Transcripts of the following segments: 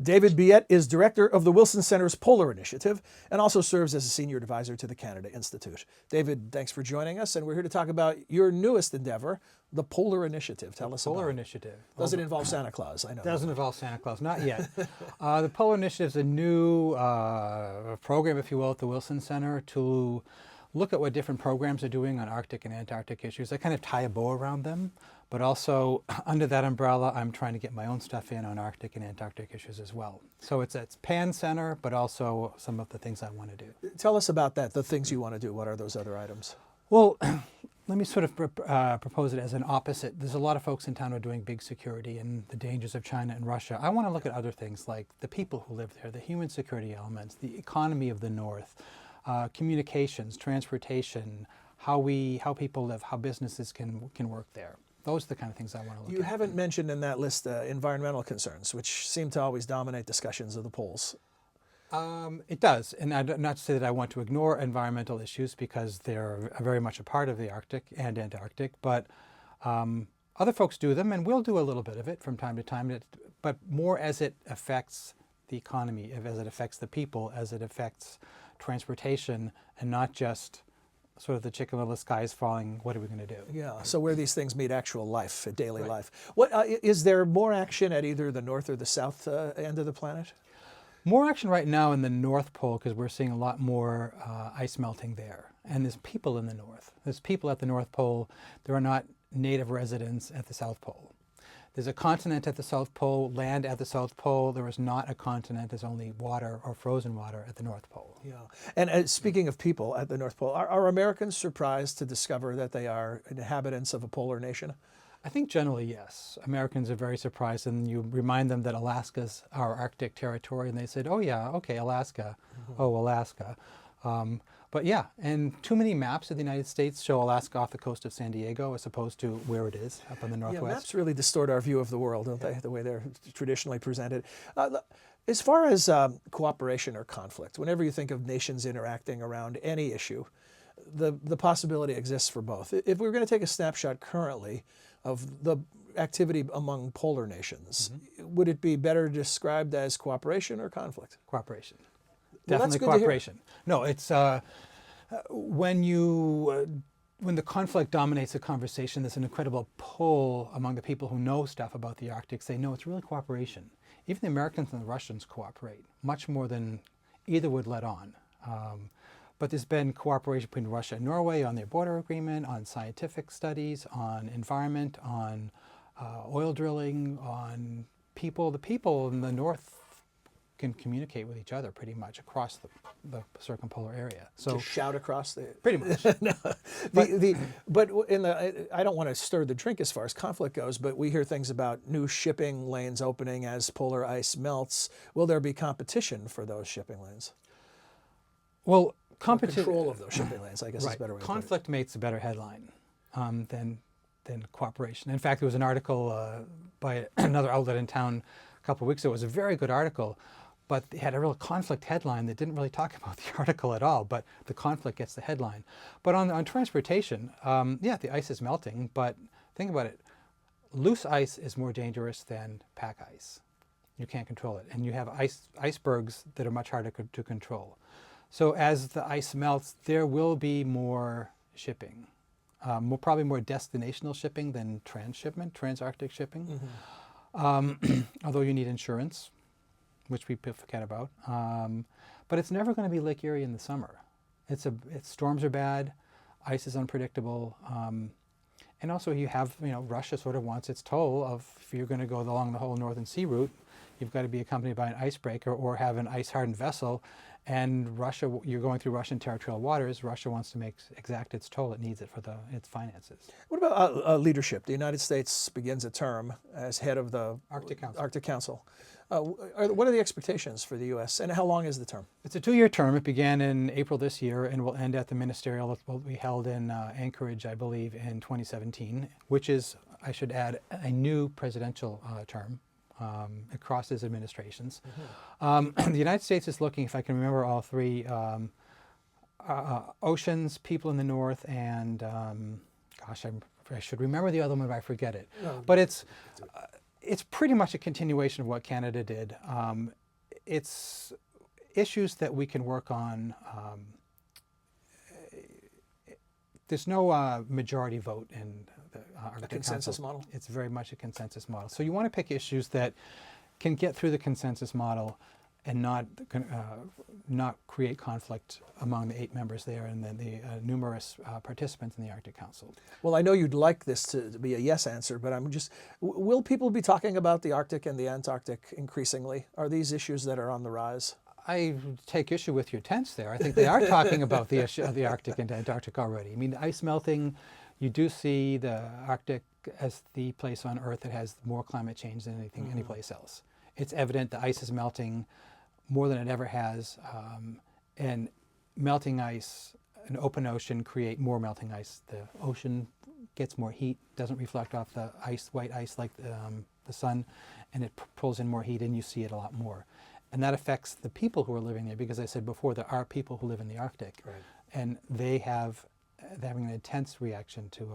David Biette is director of the Wilson Center's Polar Initiative and also serves as a senior advisor to the Canada Institute. David, thanks for joining us, and we're here to talk about your newest endeavor, the Polar Initiative. Tell us about it. Polar Initiative. Does it involve Santa Claus? I know. Doesn't involve Santa Claus, not yet. The Polar Initiative is a new program, if you will, at the Wilson Center to look at what different programs are doing on Arctic and Antarctic issues. I kind of tie a bow around them, but also under that umbrella, I'm trying to get my own stuff in on Arctic and Antarctic issues as well. So it's Pan Center, but also some of the things I want to do. Tell us about that, the things you want to do. What are those other items? Well, let me sort of propose it as an opposite. There's a lot of folks in town who are doing big security and the dangers of China and Russia. I want to look at other things like the people who live there, the human security elements, the economy of the North, communications, transportation, how people live, how businesses can work there. Those are the kind of things I want to look at. You haven't mentioned in that list environmental concerns, which seem to always dominate discussions of the poles. It does, and not to say that I want to ignore environmental issues because they're very much a part of the Arctic and Antarctic, but other folks do them, and we'll do a little bit of it from time to time, but more as it affects the economy, as it affects the people, as it affects transportation, and not just sort of the chicken little, the sky is falling, what are we going to do? Yeah, so where these things meet actual life, daily life. What is there more action at either the north or the south end of the planet? More action right now in the North Pole because we're seeing a lot more ice melting there. And there's people in the North. There's people at the North Pole. There are not native residents at the South Pole. There's a continent at the South Pole, land at the South Pole. There is not a continent. There's only water or frozen water at the North Pole. Yeah. And speaking of people at the North Pole, are Americans surprised to discover that they are inhabitants of a polar nation? I think generally, yes. Americans are very surprised, and you remind them that Alaska's our Arctic territory, and they said, oh yeah, okay, Alaska. Mm-hmm. Oh, Alaska. But yeah, and too many maps of the United States show Alaska off the coast of San Diego as opposed to where it is up in the Northwest. Yeah, maps really distort our view of the world, don't they, the way they're traditionally presented. As far as cooperation or conflict, whenever you think of nations interacting around any issue, the possibility exists for both. If we were going to take a snapshot currently of the activity among polar nations, mm-hmm. would it be better described as cooperation or conflict? Cooperation. Well, definitely cooperation. No, it's when the conflict dominates the conversation, there's an incredible pull among the people who know stuff about the Arctic. Say, no, it's really cooperation. Even the Americans and the Russians cooperate much more than either would let on. But there's been cooperation between Russia and Norway on their border agreement, on scientific studies, on environment, on oil drilling, on people. The people in the North can communicate with each other pretty much across the circumpolar area. So just shout across the... Pretty much. No. But in the, I don't want to stir the drink as far as conflict goes, but we hear things about new shipping lanes opening as polar ice melts. Will there be competition for those shipping lanes? Well, control of those shipping lanes, I guess is a better way to put it. Conflict makes a better headline than cooperation. In fact, there was an article by another outlet in town a couple of weeks ago. It was a very good article, but it had a real conflict headline that didn't really talk about the article at all, but the conflict gets the headline. But on transportation, yeah, the ice is melting, but think about it. Loose ice is more dangerous than pack ice. You can't control it. And you have icebergs that are much harder to control. So as the ice melts, there will be more shipping, probably more destinational shipping than transshipment, trans-Arctic shipping. Mm-hmm. Although you need insurance, which we forget about. But it's never going to be Lake Erie in the summer. Storms are bad, ice is unpredictable, and also you have, Russia sort of wants its toll of if you're going to go along the whole Northern Sea route, you've got to be accompanied by an icebreaker or have an ice-hardened vessel. And Russia, you're going through Russian territorial waters. Russia wants to exact its toll. It needs it for its finances. What about leadership? The United States begins a term as head of the Arctic Council. What are the expectations for the U.S. and how long is the term? It's a 2-year term. It began in April this year and will end at the ministerial. It will be held in Anchorage, I believe, in 2017, which is, I should add, a new presidential term. It crosses administrations. Mm-hmm. The United States is looking, if I can remember all three, oceans, people in the north, and gosh, I should remember the other one, but I forget it. No. But It's pretty much a continuation of what Canada did. It's issues that we can work on. There's no majority vote in the Arctic consensus Council. model? It's very much a consensus model. So you want to pick issues that can get through the consensus model and not create conflict among the 8 members there and then the numerous participants in the Arctic Council. Well, I know you'd like this to be a yes answer, but I'm just, will people be talking about the Arctic and the Antarctic increasingly? Are these issues that are on the rise? I take issue with your tense there. I think they are talking about the issue of the Arctic and Antarctic already. I mean, ice melting, you do see the Arctic as the place on Earth that has more climate change than anything, any place else. It's evident the ice is melting more than it ever has, and melting ice, an open ocean, create more melting ice. The ocean gets more heat, doesn't reflect off the ice, white ice like the sun, and it pulls in more heat, and you see it a lot more. And that affects the people who are living there, because I said before, there are people who live in the Arctic, Right. and they're having an intense reaction to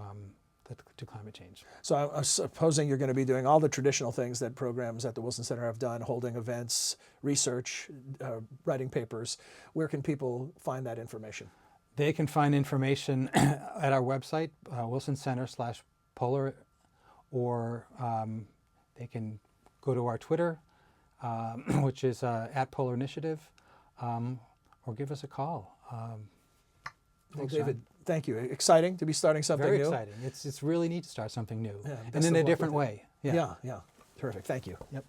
climate change. So I'm supposing you're going to be doing all the traditional things that programs at the Wilson Center have done, holding events, research, writing papers. Where can people find that information? They can find information at our website, Wilson Center/Polar, or they can go to our Twitter, which is at Polar Initiative, or give us a call. Well, Thanks, David, John. thank you. Exciting to be starting something Very new. exciting. It's really neat to start something new, Yeah, and best in of a luck different with it. way. Yeah, yeah. Terrific. Thank you. Yep.